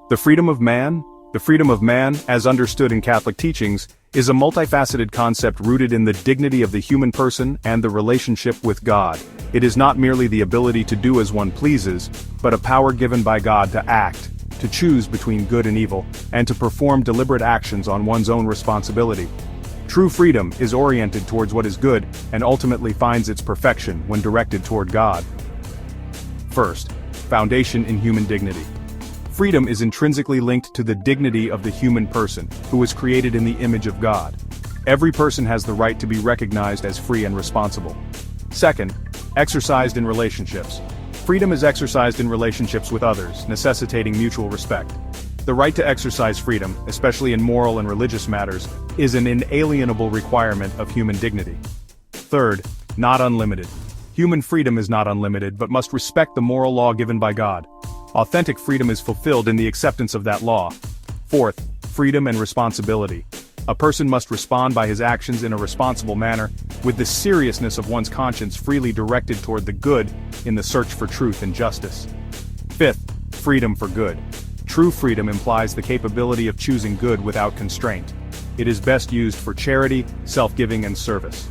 The freedom of man? The freedom of man, as understood in Catholic teachings, is a multifaceted concept rooted in the dignity of the human person and the relationship with God. It is not merely the ability to do as one pleases, but a power given by God to act, to choose between good and evil, and to perform deliberate actions on one's own responsibility. True freedom is oriented towards what is good and ultimately finds its perfection when directed toward God. First, foundation in human dignity. Freedom is intrinsically linked to the dignity of the human person, who is created in the image of God. Every person has the right to be recognized as free and responsible. Second, exercised in relationships. Freedom is exercised in relationships with others, necessitating mutual respect. The right to exercise freedom, especially in moral and religious matters, is an inalienable requirement of human dignity. Third, not unlimited. Human freedom is not unlimited but must respect the moral law given by God. Authentic freedom is fulfilled in the acceptance of that law. Fourth, freedom and responsibility. A person must respond by his actions in a responsible manner, with the seriousness of one's conscience freely directed toward the good in the search for truth and justice. Fifth, freedom for good. True freedom implies the capability of choosing good without constraint. It is best used for charity, self-giving and service.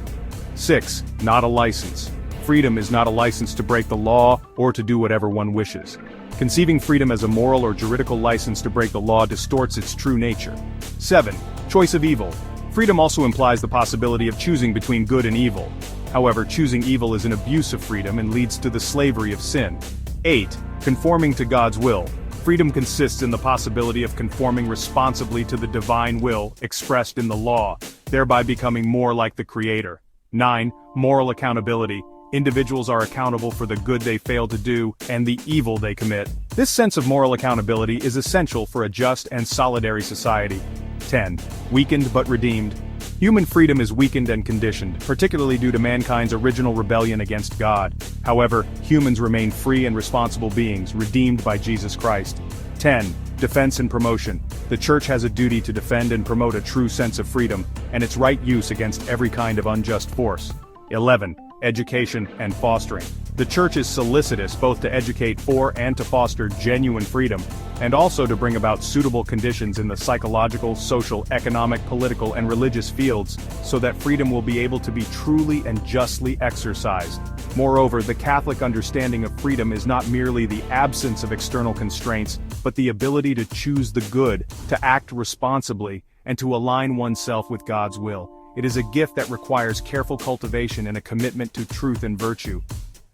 6. Not a license. Freedom is not a license to break the law or to do whatever one wishes. Conceiving freedom as a moral or juridical license to break the law distorts its true nature. 7. Choice of evil. Freedom also implies the possibility of choosing between good and evil. However, choosing evil is an abuse of freedom and leads to the slavery of sin. 8. Conforming to God's will. Freedom consists in the possibility of conforming responsibly to the divine will expressed in the law, thereby becoming more like the Creator. 9. Moral accountability. Individuals are accountable for the good they fail to do and the evil they commit. This sense of moral accountability is essential for a just and solidary society. 10. Weakened but redeemed. Human freedom is weakened and conditioned, particularly due to mankind's original rebellion against God. However, humans remain free and responsible beings, redeemed by Jesus Christ. 10. Defense and promotion. The Church has a duty to defend and promote a true sense of freedom, and its right use against every kind of unjust force. 11. Education and fostering. The Church is solicitous both to educate for and to foster genuine freedom, and also to bring about suitable conditions in the psychological, social, economic, political, and religious fields, so that freedom will be able to be truly and justly exercised. Moreover, the Catholic understanding of freedom is not merely the absence of external constraints, but the ability to choose the good, to act responsibly, and to align oneself with God's will. It is a gift that requires careful cultivation and a commitment to truth and virtue.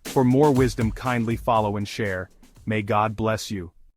For more wisdom, kindly follow and share. May God bless you.